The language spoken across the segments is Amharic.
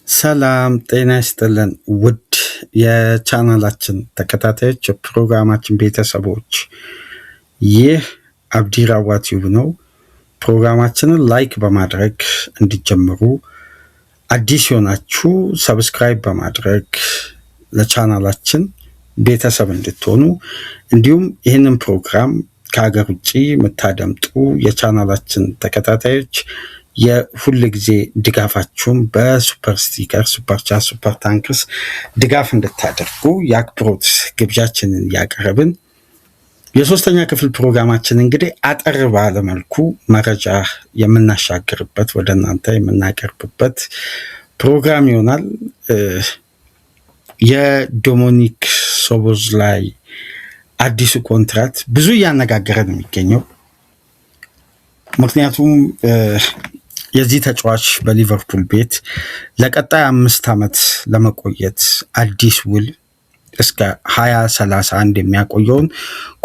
ሰላም ጤና ይስጥልን ውድ የቻናላችን ተከታታዮች የፕሮግራማችን ቤተሰቦች፣ ይህ አብዲራዋ ቲዩብ ነው። ፕሮግራማችንን ላይክ በማድረግ እንዲጀምሩ፣ አዲስ የሆናችሁ ሰብስክራይብ በማድረግ ለቻናላችን ቤተሰብ እንድትሆኑ፣ እንዲሁም ይህንን ፕሮግራም ከሀገር ውጭ የምታደምጡ የቻናላችን ተከታታዮች የሁል ጊዜ ድጋፋችሁን በሱፐር ስቲከር፣ ሱፐር ቻት፣ ሱፐር ታንክስ ድጋፍ እንድታደርጉ የአክብሮት ግብዣችንን እያቀረብን የሶስተኛ ክፍል ፕሮግራማችን እንግዲህ አጠር ባለመልኩ መረጃ የምናሻግርበት ወደ እናንተ የምናቀርብበት ፕሮግራም ይሆናል። የዶሚኒክ ሶቦስላይ አዲሱ ኮንትራት ብዙ እያነጋገረ ነው የሚገኘው። ምክንያቱም የዚህ ተጫዋች በሊቨርፑል ቤት ለቀጣይ 5 ዓመት ለመቆየት አዲስ ውል እስከ 2031 የሚያቆየውን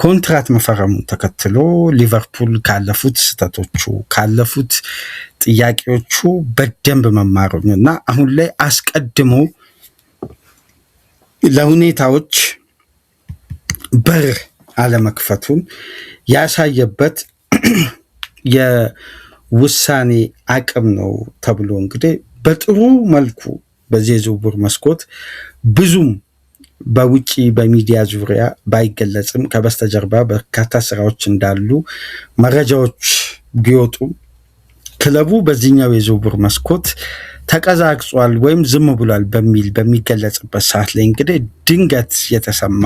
ኮንትራት መፈረሙን ተከትሎ ሊቨርፑል ካለፉት ስህተቶቹ ካለፉት ጥያቄዎቹ በደንብ መማሩን እና አሁን ላይ አስቀድሞ ለሁኔታዎች በር አለመክፈቱን ያሳየበት የውሳኔ አቅም ነው ተብሎ እንግዲህ በጥሩ መልኩ በዚህ የዝውውር መስኮት ብዙም በውጪ በሚዲያ ዙሪያ ባይገለጽም ከበስተጀርባ በርካታ ስራዎች እንዳሉ መረጃዎች ቢወጡም ክለቡ በዚህኛው የዝውውር መስኮት ተቀዛቅጿል ወይም ዝም ብሏል በሚል በሚገለጽበት ሰዓት ላይ እንግዲህ ድንገት የተሰማ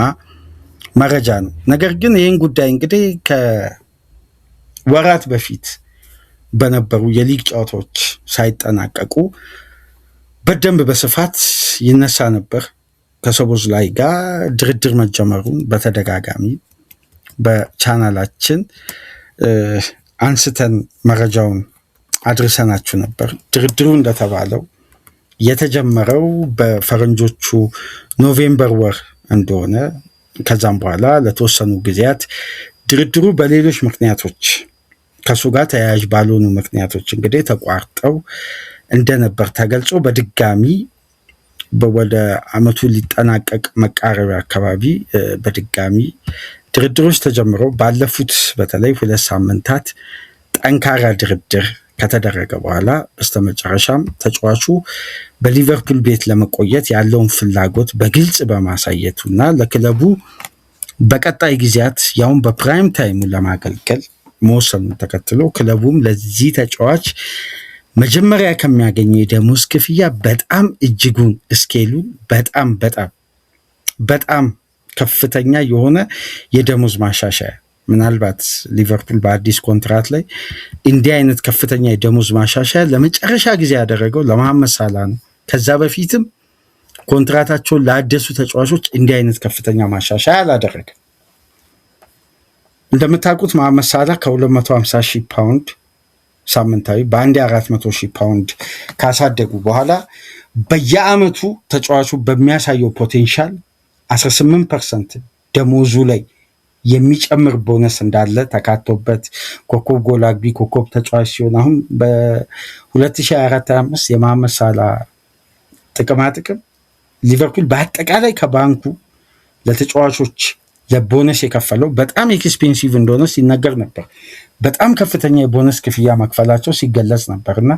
መረጃ ነው። ነገር ግን ይህን ጉዳይ እንግዲህ ከወራት በፊት በነበሩ የሊግ ጨዋታዎች ሳይጠናቀቁ በደንብ በስፋት ይነሳ ነበር። ከሶቦስላይ ጋር ድርድር መጀመሩን በተደጋጋሚ በቻናላችን አንስተን መረጃውን አድርሰናችሁ ነበር። ድርድሩ እንደተባለው የተጀመረው በፈረንጆቹ ኖቬምበር ወር እንደሆነ፣ ከዛም በኋላ ለተወሰኑ ጊዜያት ድርድሩ በሌሎች ምክንያቶች ከሱ ጋር ተያያዥ ባልሆኑ ምክንያቶች እንግዲህ ተቋርጠው እንደነበር ተገልጾ በድጋሚ ወደ አመቱ ሊጠናቀቅ መቃረቢያ አካባቢ በድጋሚ ድርድሮች ተጀምረው ባለፉት በተለይ 2 ሳምንታት ጠንካራ ድርድር ከተደረገ በኋላ በስተመጨረሻም ተጫዋቹ በሊቨርፑል ቤት ለመቆየት ያለውን ፍላጎት በግልጽ በማሳየቱ እና ለክለቡ በቀጣይ ጊዜያት ያውን በፕራይም ታይሙ ለማገልገል መወሰኑን ተከትሎ ክለቡም ለዚህ ተጫዋች መጀመሪያ ከሚያገኘው የደሞዝ ክፍያ በጣም እጅጉን ስኬሉን በጣም ከፍተኛ የሆነ የደሞዝ ማሻሻያ፣ ምናልባት ሊቨርፑል በአዲስ ኮንትራት ላይ እንዲህ አይነት ከፍተኛ የደሞዝ ማሻሻያ ለመጨረሻ ጊዜ ያደረገው ለመሐመድ ሳላ ነው። ከዛ በፊትም ኮንትራታቸውን ላደሱ ተጫዋቾች እንዲህ አይነት ከፍተኛ ማሻሻያ አላደረገም። እንደምታውቁት መሐመድ ሳላ ከ250,000 ፓውንድ ሳምንታዊ በአንድ 400,000 ፓውንድ ካሳደጉ በኋላ በየአመቱ ተጫዋቹ በሚያሳየው ፖቴንሻል 18% ደሞዙ ላይ የሚጨምር ቦነስ እንዳለ ተካቶበት ኮከብ ጎል አግቢ ኮከብ ተጫዋች ሲሆን አሁን በ2024/25 የመሐመድ ሳላ ጥቅም ሊቨርፑል በአጠቃላይ ከባንኩ ለተጫዋቾች ለቦነስ የከፈለው በጣም ኤክስፔንሲቭ እንደሆነ ሲነገር ነበር። በጣም ከፍተኛ የቦነስ ክፍያ መክፈላቸው ሲገለጽ ነበር እና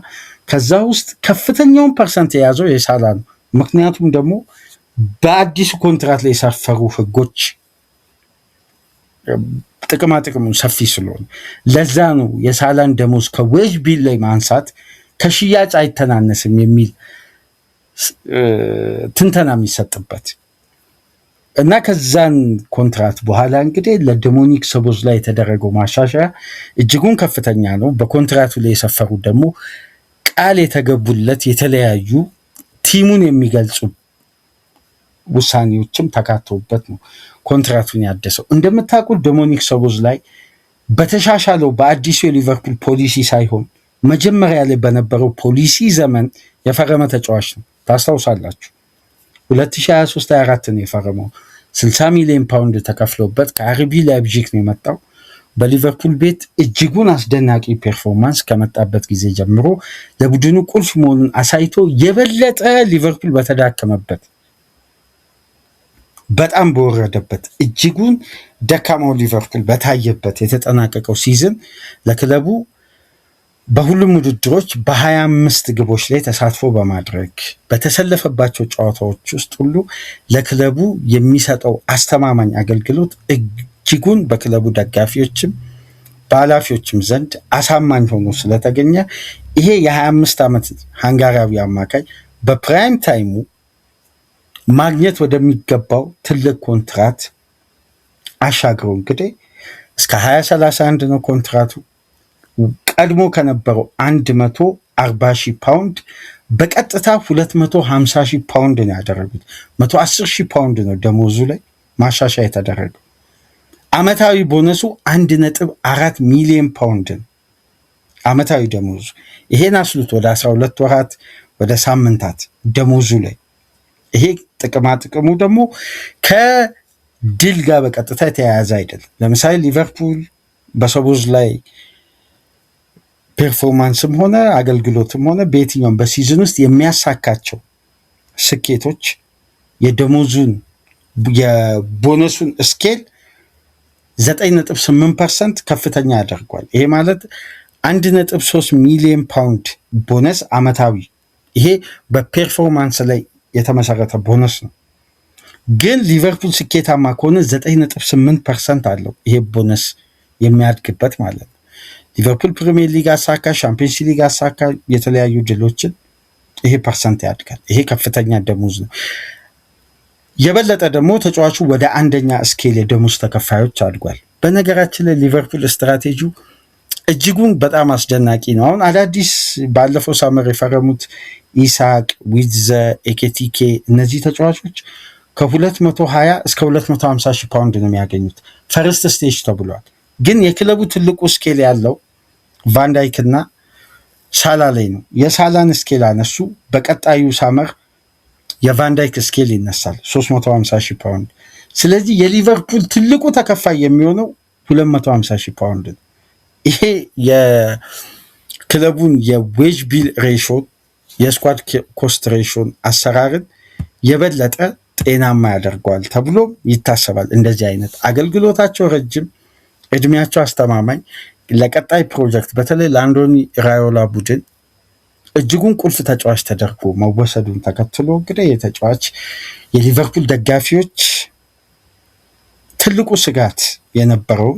ከዛ ውስጥ ከፍተኛውን ፐርሰንት የያዘው የሳላ ነው። ምክንያቱም ደግሞ በአዲሱ ኮንትራት ላይ የሰፈሩ ህጎች ጥቅሙን ሰፊ ስለሆነ ለዛ ነው የሳላን ደሞዝ ከዌጅ ቢል ላይ ማንሳት ከሽያጭ አይተናነስም የሚል ትንተና የሚሰጥበት እና ከዛን ኮንትራት በኋላ እንግዲህ ለዶሚኒክ ሶቦስላይ የተደረገው ማሻሻያ እጅጉን ከፍተኛ ነው። በኮንትራቱ ላይ የሰፈሩ ደግሞ ቃል የተገቡለት የተለያዩ ቲሙን የሚገልጹ ውሳኔዎችም ተካተውበት ነው ኮንትራቱን ያደሰው። እንደምታውቁት ዶሚኒክ ሶቦስላይ በተሻሻለው በአዲሱ የሊቨርፑል ፖሊሲ ሳይሆን መጀመሪያ ላይ በነበረው ፖሊሲ ዘመን የፈረመ ተጫዋች ነው። ታስታውሳላችሁ 2023/24 ነው የፈረመው። 60 ሚሊዮን ፓውንድ ተከፍሎበት ከአርቢ ላይፕዚግ ነው የመጣው። በሊቨርፑል ቤት እጅጉን አስደናቂ ፐርፎርማንስ ከመጣበት ጊዜ ጀምሮ ለቡድኑ ቁልፍ መሆኑን አሳይቶ የበለጠ ሊቨርፑል በተዳከመበት በጣም በወረደበት እጅጉን ደካማው ሊቨርፑል በታየበት የተጠናቀቀው ሲዝን ለክለቡ በሁሉም ውድድሮች በ25 ግቦች ላይ ተሳትፎ በማድረግ በተሰለፈባቸው ጨዋታዎች ውስጥ ሁሉ ለክለቡ የሚሰጠው አስተማማኝ አገልግሎት እጅጉን በክለቡ ደጋፊዎችም በኃላፊዎችም ዘንድ አሳማኝ ሆኖ ስለተገኘ ይሄ የ25 ዓመት ሃንጋሪያዊ አማካይ በፕራይም ታይሙ ማግኘት ወደሚገባው ትልቅ ኮንትራት አሻግሮ እንግዲህ እስከ 2031 ነው ኮንትራቱ። ቀድሞ ከነበረው 140,000 ፓውንድ በቀጥታ 250,000 ፓውንድ ነው ያደረጉት። 110,000 ፓውንድ ነው ደሞዙ ላይ ማሻሻያ የተደረገው። አመታዊ ቦነሱ 1.4 ሚሊዮን ፓውንድ ነው አመታዊ ደሞዙ። ይሄን አስሉት ወደ 12 ወራት ወደ ሳምንታት ደሞዙ ላይ። ይሄ ጥቅሙ ደግሞ ከድል ጋር በቀጥታ የተያያዘ አይደለም። ለምሳሌ ሊቨርፑል በሰቦዝ ላይ ፐርፎርማንስም ሆነ አገልግሎትም ሆነ በየትኛውም በሲዝን ውስጥ የሚያሳካቸው ስኬቶች የደሞዙን የቦነሱን ስኬል 9.8% ከፍተኛ ያደርጓል። ይሄ ማለት 1.3 ሚሊዮን ፓውንድ ቦነስ አመታዊ። ይሄ በፐርፎርማንስ ላይ የተመሰረተ ቦነስ ነው። ግን ሊቨርፑል ስኬታማ ከሆነ 9.8% አለው ይሄ ቦነስ የሚያድግበት ማለት ነው። ሊቨርፑል ፕሪሚየር ሊግ አሳካ፣ ሻምፒዮንስ ሊግ አሳካ፣ የተለያዩ ድሎችን ይሄ ፐርሰንት ያድጋል። ይሄ ከፍተኛ ደሞዝ ነው። የበለጠ ደግሞ ተጫዋቹ ወደ አንደኛ ስኬል የደሞዝ ተከፋዮች አድጓል። በነገራችን ላይ ሊቨርፑል ስትራቴጂው እጅጉን በጣም አስደናቂ ነው። አሁን አዳዲስ ባለፈው ሳመር የፈረሙት ኢሳቅ፣ ዊትዘ፣ ኤኬቲኬ እነዚህ ተጫዋቾች ከ220 እስከ 250 ሺህ ፓውንድ ነው የሚያገኙት። ፈርስት ስቴጅ ተብሏል። ግን የክለቡ ትልቁ ስኬል ያለው ቫንዳይክ እና ሳላ ላይ ነው። የሳላን ስኬል አነሱ። በቀጣዩ ሳመር የቫንዳይክ ስኬል ይነሳል 350 ሺህ ፓውንድ። ስለዚህ የሊቨርፑል ትልቁ ተከፋይ የሚሆነው 250 ሺህ ፓውንድ ነው። ይሄ የክለቡን የዌጅ ቢል ሬሾ የስኳድ ኮስት ሬሾን አሰራርን የበለጠ ጤናማ ያደርገዋል ተብሎ ይታሰባል። እንደዚህ አይነት አገልግሎታቸው ረጅም፣ እድሜያቸው አስተማማኝ፣ ለቀጣይ ፕሮጀክት በተለይ ለአንዶኒ ራዮላ ቡድን እጅጉን ቁልፍ ተጫዋች ተደርጎ መወሰዱን ተከትሎ እንግዲህ የተጫዋች የሊቨርፑል ደጋፊዎች ትልቁ ስጋት የነበረው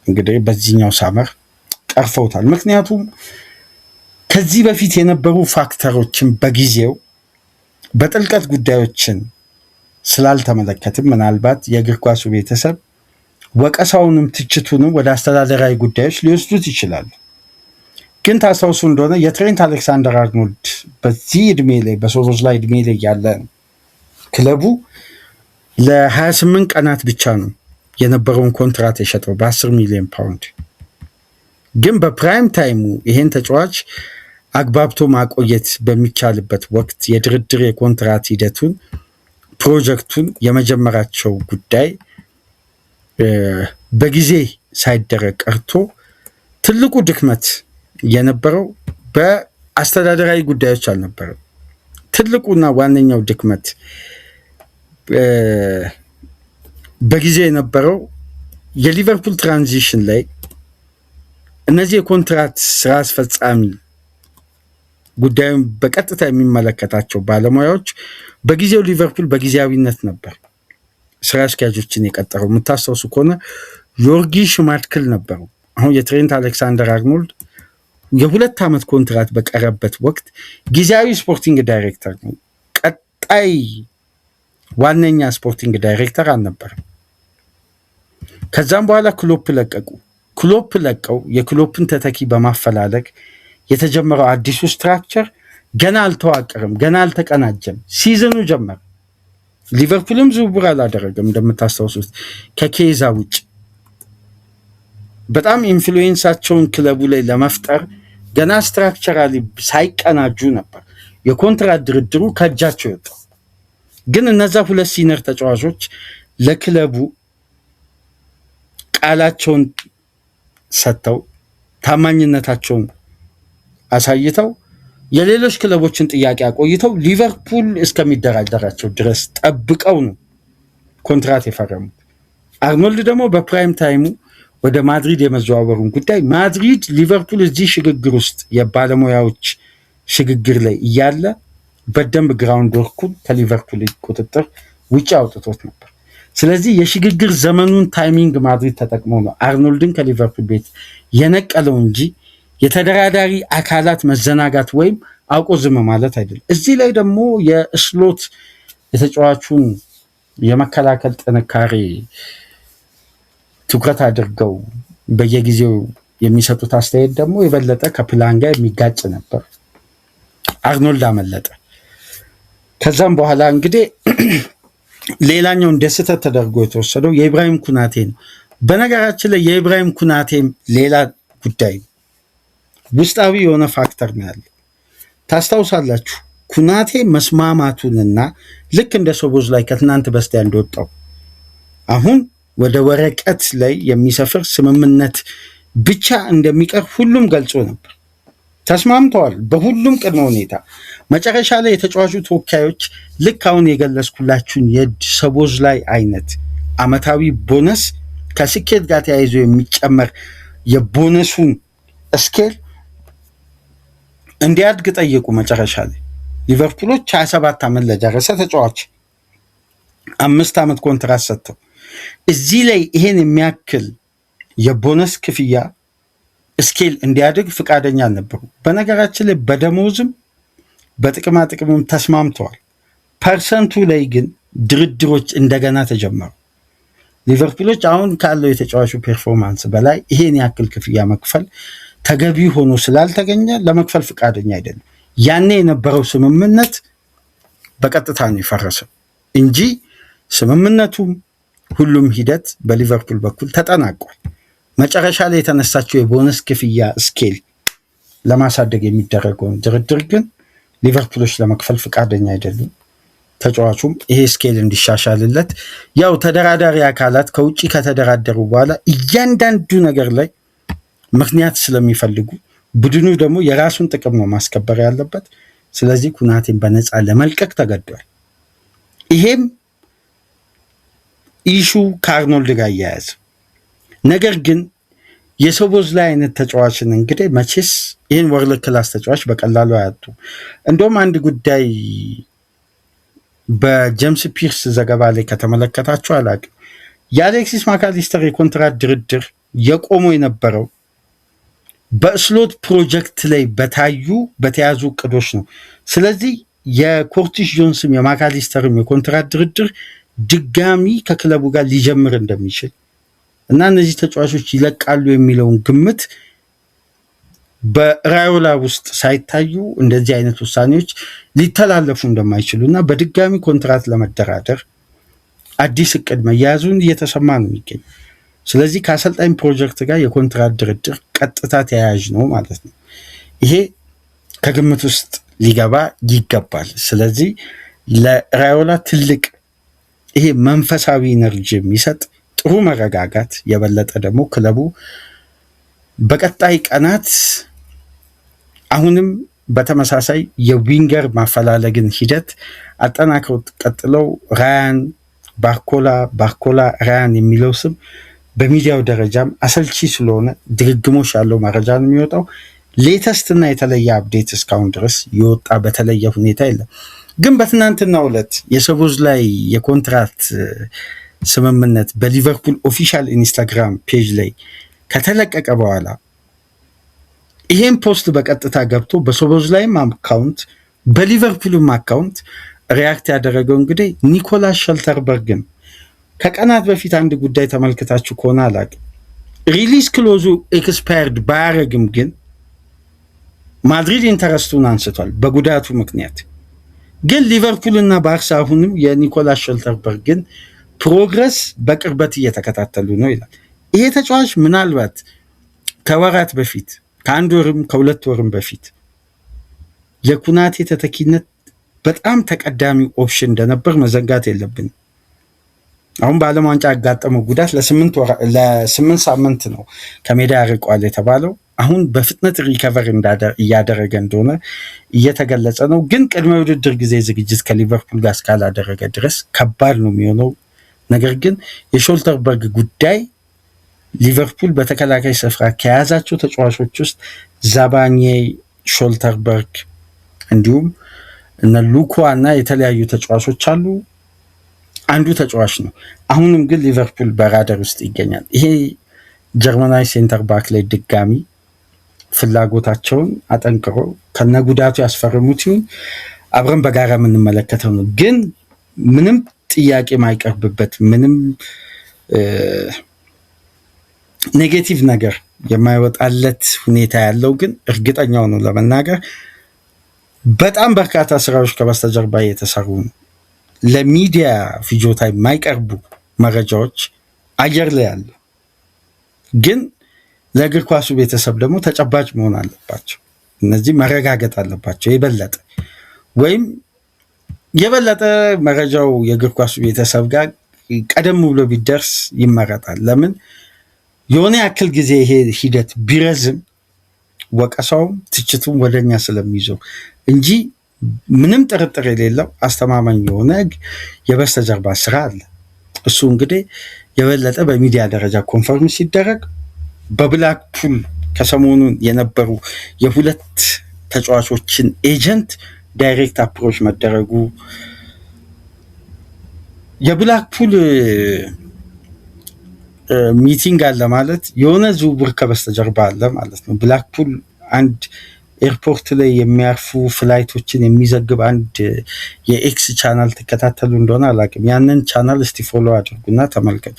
እንግዲህ በዚህኛው ሳመር ቀርፈውታል። ምክንያቱም ከዚህ በፊት የነበሩ ፋክተሮችን በጊዜው በጥልቀት ጉዳዮችን ስላልተመለከትም ምናልባት የእግር ኳሱ ቤተሰብ ወቀሳውንም ትችቱንም ወደ አስተዳደራዊ ጉዳዮች ሊወስዱት ይችላሉ። ግን ታስታውሱ እንደሆነ የትሬንት አሌክሳንደር አርኖልድ በዚህ እድሜ ላይ በሶሎዝ ላይ እድሜ ላይ ያለ ክለቡ ለ28 ቀናት ብቻ ነው የነበረውን ኮንትራት የሸጠው በ10 ሚሊዮን ፓውንድ። ግን በፕራይም ታይሙ ይሄን ተጫዋች አግባብቶ ማቆየት በሚቻልበት ወቅት የድርድር የኮንትራት ሂደቱን ፕሮጀክቱን የመጀመራቸው ጉዳይ በጊዜ ሳይደረግ ቀርቶ ትልቁ ድክመት የነበረው በአስተዳደራዊ ጉዳዮች አልነበረም። ትልቁና ዋነኛው ድክመት በጊዜ የነበረው የሊቨርፑል ትራንዚሽን ላይ እነዚህ የኮንትራት ስራ አስፈጻሚ ጉዳዩን በቀጥታ የሚመለከታቸው ባለሙያዎች በጊዜው ሊቨርፑል በጊዜያዊነት ነበር ስራ አስኪያጆችን የቀጠረው። የምታስታውሱ ከሆነ ዮርጊ ሽማትክል ነበሩ። አሁን የትሬንት አሌክሳንደር አርኖልድ የ2 ዓመት ኮንትራት በቀረበት ወቅት ጊዜያዊ ስፖርቲንግ ዳይሬክተር ነው። ቀጣይ ዋነኛ ስፖርቲንግ ዳይሬክተር አልነበረም። ከዛም በኋላ ክሎፕ ለቀቁ። ክሎፕ ለቀው የክሎፕን ተተኪ በማፈላለግ የተጀመረው አዲሱ ስትራክቸር ገና አልተዋቀረም፣ ገና አልተቀናጀም። ሲዝኑ ጀመረ። ሊቨርፑልም ዝውውር አላደረገም። እንደምታስታውሱት ከኬዛ ውጭ በጣም ኢንፍሉዌንሳቸውን ክለቡ ላይ ለመፍጠር ገና ስትራክቸራሊ ሳይቀናጁ ነበር የኮንትራት ድርድሩ ከእጃቸው የወጣው። ግን እነዛ ሁለት ሲነር ተጫዋቾች ለክለቡ ቃላቸውን ሰጥተው ታማኝነታቸውን አሳይተው የሌሎች ክለቦችን ጥያቄ አቆይተው ሊቨርፑል እስከሚደራደራቸው ድረስ ጠብቀው ነው ኮንትራት የፈረሙት። አርኖልድ ደግሞ በፕራይም ታይሙ ወደ ማድሪድ የመዘዋወሩን ጉዳይ ማድሪድ ሊቨርፑል እዚህ ሽግግር ውስጥ የባለሙያዎች ሽግግር ላይ እያለ በደንብ ግራውንድ ወርኩን ከሊቨርፑል ቁጥጥር ውጭ አውጥቶት ነበር። ስለዚህ የሽግግር ዘመኑን ታይሚንግ ማድሪድ ተጠቅመው ነው አርኖልድን ከሊቨርፑል ቤት የነቀለው እንጂ የተደራዳሪ አካላት መዘናጋት ወይም አውቆ ዝም ማለት አይደለም። እዚህ ላይ ደግሞ የስሎት የተጫዋቹን የመከላከል ጥንካሬ ትኩረት አድርገው በየጊዜው የሚሰጡት አስተያየት ደግሞ የበለጠ ከፕላን ጋር የሚጋጭ ነበር። አርኖልድ አመለጠ። ከዛም በኋላ እንግዲህ ሌላኛው እንደ ስህተት ተደርጎ የተወሰደው የኢብራሂም ኩናቴ ነው። በነገራችን ላይ የኢብራሂም ኩናቴም ሌላ ጉዳይ ውስጣዊ የሆነ ፋክተር ነው ያለ። ታስታውሳላችሁ ኩናቴ መስማማቱንና ልክ እንደ ሶቦዝ ላይ ከትናንት በስቲያ እንደወጣው አሁን ወደ ወረቀት ላይ የሚሰፍር ስምምነት ብቻ እንደሚቀር ሁሉም ገልጾ ነበር። ተስማምተዋል በሁሉም ቅድመ ሁኔታ። መጨረሻ ላይ የተጫዋቹ ተወካዮች ልክ አሁን የገለጽኩላችሁን የሶቦዝ ላይ አይነት አመታዊ ቦነስ ከስኬት ጋር ተያይዞ የሚጨመር የቦነሱን ስኬል እንዲያድግ ጠየቁ። መጨረሻ ላይ ሊቨርፑሎች 27 ዓመት ለደረሰ ተጫዋች 5 ዓመት ኮንትራት ሰጥተው እዚህ ላይ ይሄን የሚያክል የቦነስ ክፍያ ስኬል እንዲያድግ ፍቃደኛ አልነበሩ። በነገራችን ላይ በደሞዝም በጥቅማ ጥቅምም ተስማምተዋል። ፐርሰንቱ ላይ ግን ድርድሮች እንደገና ተጀመሩ። ሊቨርፑሎች አሁን ካለው የተጫዋቹ ፐርፎርማንስ በላይ ይሄን ያክል ክፍያ መክፈል ተገቢ ሆኖ ስላልተገኘ ለመክፈል ፍቃደኛ አይደለም። ያኔ የነበረው ስምምነት በቀጥታ ነው የፈረሰው እንጂ ስምምነቱም ሁሉም ሂደት በሊቨርፑል በኩል ተጠናቋል። መጨረሻ ላይ የተነሳቸው የቦነስ ክፍያ ስኬል ለማሳደግ የሚደረገውን ድርድር ግን ሊቨርፑሎች ለመክፈል ፍቃደኛ አይደሉም። ተጫዋቹም ይሄ ስኬል እንዲሻሻልለት ያው ተደራዳሪ አካላት ከውጭ ከተደራደሩ በኋላ እያንዳንዱ ነገር ላይ ምክንያት ስለሚፈልጉ ቡድኑ ደግሞ የራሱን ጥቅም ነው ማስከበር ያለበት። ስለዚህ ኩናቴን በነፃ ለመልቀቅ ተገዷል። ይሄም ኢሹ ከአርኖልድ ጋር እያያዘ ነገር ግን የሶቦዝ ላይ አይነት ተጫዋችን እንግዲህ መቼስ ይህን ወርልድ ክላስ ተጫዋች በቀላሉ አያጡ። እንደውም አንድ ጉዳይ በጄምስ ፒርስ ዘገባ ላይ ከተመለከታችሁ አላውቅም፣ የአሌክሲስ ማካሊስተር የኮንትራት ድርድር የቆመው የነበረው በስሎት ፕሮጀክት ላይ በተያዙ እቅዶች ነው። ስለዚህ የኮርቲሽ ጆንስም የማካሊስተርም የኮንትራት ድርድር ድጋሚ ከክለቡ ጋር ሊጀምር እንደሚችል እና እነዚህ ተጫዋቾች ይለቃሉ የሚለውን ግምት በራዮላ ውስጥ ሳይታዩ እንደዚህ አይነት ውሳኔዎች ሊተላለፉ እንደማይችሉ እና በድጋሚ ኮንትራት ለመደራደር አዲስ እቅድ መያዙን እየተሰማ ነው የሚገኝ። ስለዚህ ከአሰልጣኝ ፕሮጀክት ጋር የኮንትራት ድርድር ቀጥታ ተያያዥ ነው ማለት ነው። ይሄ ከግምት ውስጥ ሊገባ ይገባል። ስለዚህ ለራዮላ ትልቅ ይሄ መንፈሳዊ ኢነርጂ የሚሰጥ ጥሩ መረጋጋት፣ የበለጠ ደግሞ ክለቡ በቀጣይ ቀናት አሁንም በተመሳሳይ የዊንገር ማፈላለግን ሂደት አጠናክረው ቀጥለው ራያን ባርኮላ ራያን የሚለው ስም በሚዲያው ደረጃም አሰልቺ ስለሆነ ድግግሞሽ ያለው መረጃ ነው የሚወጣው። ሌተስት እና የተለየ አፕዴት እስካሁን ድረስ የወጣ በተለየ ሁኔታ የለም። ግን በትናንትናው ዕለት የሶቦዝ ላይ የኮንትራት ስምምነት በሊቨርፑል ኦፊሻል ኢንስታግራም ፔጅ ላይ ከተለቀቀ በኋላ ይሄን ፖስት በቀጥታ ገብቶ በሶቦዝ ላይም አካውንት በሊቨርፑልም አካውንት ሪያክት ያደረገው እንግዲህ ኒኮላስ ሸልተርበርግን ከቀናት በፊት አንድ ጉዳይ ተመልክታችሁ ከሆነ አላውቅም፣ ሪሊዝ ክሎዙ ኤክስፓየርድ ባያረግም ግን ማድሪድ ኢንተረስቱን አንስቷል በጉዳቱ ምክንያት። ግን ሊቨርፑልና ባርሳ አሁንም የኒኮላስ ሸልተርበርግን ፕሮግረስ በቅርበት እየተከታተሉ ነው ይላል። ይሄ ተጫዋች ምናልባት ከወራት በፊት ከአንድ ወርም ከሁለት ወርም በፊት የኩናቴ ተተኪነት በጣም ተቀዳሚ ኦፕሽን እንደነበር መዘንጋት የለብንም። አሁን በዓለም ዋንጫ ያጋጠመው ጉዳት ለ8 ሳምንት ነው ከሜዳ ያርቋል የተባለው። አሁን በፍጥነት ሪከቨር እያደረገ እንደሆነ እየተገለጸ ነው። ግን ቅድመ ውድድር ጊዜ ዝግጅት ከሊቨርፑል ጋር እስካላደረገ ድረስ ከባድ ነው የሚሆነው። ነገር ግን የሾልተርበርግ ጉዳይ ሊቨርፑል በተከላካይ ስፍራ ከያዛቸው ተጫዋቾች ውስጥ ዛባኜ፣ ሾልተርበርግ እንዲሁም እነ ሉኳ እና የተለያዩ ተጫዋቾች አሉ። አንዱ ተጫዋች ነው። አሁንም ግን ሊቨርፑል በራደር ውስጥ ይገኛል። ይሄ ጀርመናዊ ሴንተር ባክ ላይ ድጋሚ ፍላጎታቸውን አጠንክሮ ከነጉዳቱ ያስፈርሙት ይሁን አብረን በጋራ የምንመለከተው ነው። ግን ምንም ጥያቄ ማይቀርብበት ምንም ኔጌቲቭ ነገር የማይወጣለት ሁኔታ ያለው ግን እርግጠኛው ነው ለመናገር በጣም በርካታ ስራዎች ከበስተጀርባ እየተሰሩ ነው። ለሚዲያ ፍጆታ የማይቀርቡ መረጃዎች አየር ላይ አሉ። ግን ለእግር ኳሱ ቤተሰብ ደግሞ ተጨባጭ መሆን አለባቸው። እነዚህ መረጋገጥ አለባቸው። የበለጠ መረጃው የእግር ኳሱ ቤተሰብ ጋር ቀደም ብሎ ቢደርስ ይመረጣል። ለምን የሆነ ያክል ጊዜ ይሄ ሂደት ቢረዝም ወቀሳውም ትችቱም ወደኛ ስለሚይዘው እንጂ ምንም ጥርጥር የሌለው አስተማማኝ የሆነ የበስተጀርባ ስራ አለ። እሱ እንግዲህ የበለጠ በሚዲያ ደረጃ ኮንፈርም ሲደረግ በብላክፑል ከሰሞኑን የነበሩ የሁለት ተጫዋቾችን ኤጀንት ዳይሬክት አፕሮች መደረጉ የብላክፑል ሚቲንግ አለ ማለት የሆነ ዝውውር ከበስተጀርባ አለ ማለት ነው። ብላክፑል አንድ ኤርፖርት ላይ የሚያርፉ ፍላይቶችን የሚዘግብ አንድ የኤክስ ቻናል ተከታተሉ እንደሆነ አላውቅም። ያንን ቻናል እስቲ ፎሎ አድርጉና ተመልከቱ።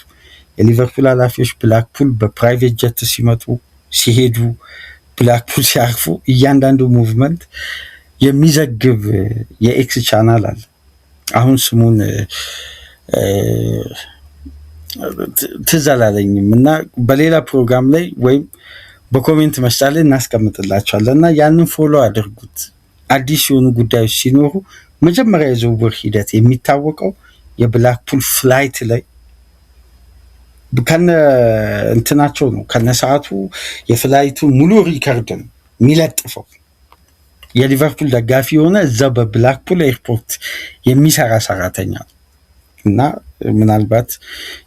የሊቨርፑል ኃላፊዎች ብላክፑል በፕራይቬት ጀት ሲመጡ ሲሄዱ፣ ብላክፑል ሲያርፉ እያንዳንዱ ሙቭመንት የሚዘግብ የኤክስ ቻናል አለ። አሁን ስሙን ትዝ አላለኝም እና በሌላ ፕሮግራም ላይ ወይም በኮሜንት መስጫ ላይ እናስቀምጥላቸዋለን እና ያንን ፎሎ አድርጉት። አዲስ የሆኑ ጉዳዮች ሲኖሩ መጀመሪያ የዝውውር ሂደት የሚታወቀው የብላክፑል ፍላይት ላይ ከነ እንትናቸው ነው፣ ከነ ሰዓቱ የፍላይቱ ሙሉ ሪከርድ ነው የሚለጥፈው። የሊቨርፑል ደጋፊ የሆነ እዛ በብላክፑል ኤርፖርት የሚሰራ ሰራተኛ እና ምናልባት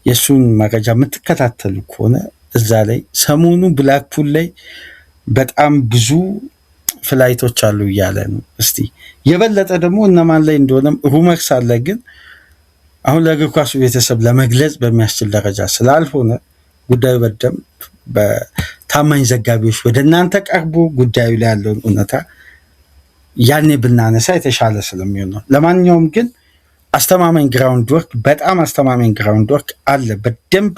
የእሱን መረጃ የምትከታተሉ ከሆነ እዛ ላይ ሰሞኑ ብላክፑል ላይ በጣም ብዙ ፍላይቶች አሉ እያለ ነው። እስቲ የበለጠ ደግሞ እነማን ላይ እንደሆነም ሩመርስ አለ። ግን አሁን ለእግር ኳሱ ቤተሰብ ለመግለጽ በሚያስችል ደረጃ ስላልሆነ ጉዳዩ በደንብ በታማኝ ዘጋቢዎች ወደ እናንተ ቀርቦ ጉዳዩ ላይ ያለውን እውነታ ያኔ ብናነሳ የተሻለ ስለሚሆን ነው። ለማንኛውም ግን አስተማማኝ ግራውንድ ወርክ፣ በጣም አስተማማኝ ግራውንድ ወርክ አለ። በደንብ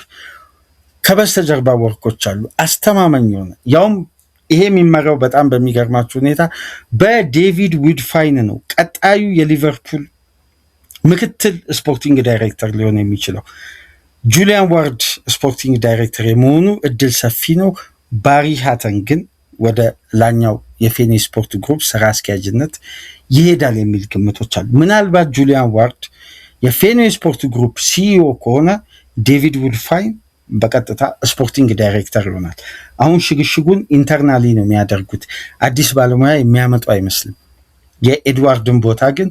ከበስተጀርባ ወርኮች አሉ አስተማማኝ የሆነ ያውም ይሄ የሚመራው በጣም በሚገርማችሁ ሁኔታ በዴቪድ ውድፋይን ነው። ቀጣዩ የሊቨርፑል ምክትል ስፖርቲንግ ዳይሬክተር ሊሆን የሚችለው ጁሊያን ዋርድ ስፖርቲንግ ዳይሬክተር የመሆኑ እድል ሰፊ ነው። ባሪ ሃተን ግን ወደ ላኛው የፌኔ ስፖርት ግሩፕ ስራ አስኪያጅነት ይሄዳል የሚል ግምቶች አሉ። ምናልባት ጁሊያን ዋርድ የፌኔ ስፖርት ግሩፕ ሲኢኦ ከሆነ ዴቪድ ውድፋይን በቀጥታ ስፖርቲንግ ዳይሬክተር ይሆናል። አሁን ሽግሽጉን ኢንተርናሊ ነው የሚያደርጉት። አዲስ ባለሙያ የሚያመጡ አይመስልም። የኤድዋርድን ቦታ ግን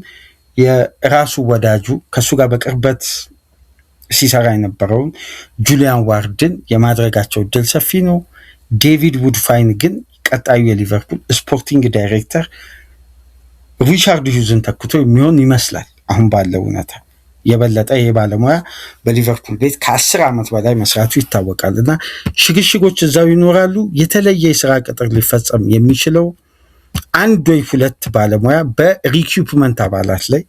የራሱ ወዳጁ ከሱ ጋር በቅርበት ሲሰራ የነበረውን ጁሊያን ዋርድን የማድረጋቸው እድል ሰፊ ነው። ዴቪድ ውድፋይን ግን ቀጣዩ የሊቨርፑል ስፖርቲንግ ዳይሬክተር ሪቻርድ ሂውዝን ተክቶ የሚሆን ይመስላል። አሁን ባለው እውነታ የበለጠ ይሄ ባለሙያ በሊቨርፑል ቤት ከ10 ዓመት በላይ መስራቱ ይታወቃል እና ሽግሽጎች እዛው ይኖራሉ። የተለየ የስራ ቅጥር ሊፈጸም የሚችለው አንድ ወይ ሁለት ባለሙያ በሪኩፕመንት አባላት ላይ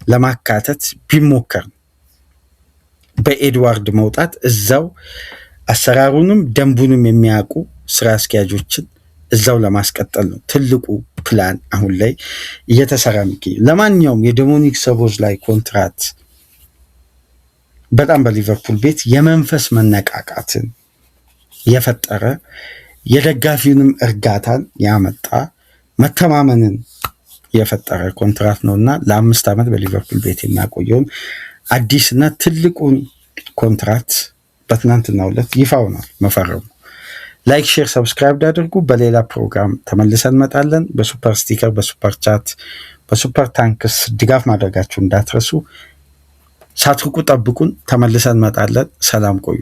ለማካተት ቢሞከር በኤድዋርድ መውጣት እዛው አሰራሩንም ደንቡንም የሚያውቁ ስራ አስኪያጆችን እዛው ለማስቀጠል ነው ትልቁ ፕላን አሁን ላይ እየተሰራ የሚገኘው። ለማንኛውም የዶሚኒክ ሶቦስላይ ኮንትራት በጣም በሊቨርፑል ቤት የመንፈስ መነቃቃትን የፈጠረ የደጋፊውንም እርጋታን ያመጣ መተማመንን የፈጠረ ኮንትራት ነውና ለ5 ዓመት በሊቨርፑል ቤት የሚያቆየውን አዲስና ትልቁን ኮንትራት በትናንትናው ዕለት ይፋ ሆኗል መፈረሙ። ላይክ፣ ሼር፣ ሰብስክራይብ አድርጉ። በሌላ ፕሮግራም ተመልሰን እንመጣለን። በሱፐር ስቲከር፣ በሱፐር ቻት፣ በሱፐር ታንክስ ድጋፍ ማድረጋችሁ እንዳትረሱ። ሳትርቁ ጠብቁን። ተመልሰን እንመጣለን። ሰላም ቆዩ።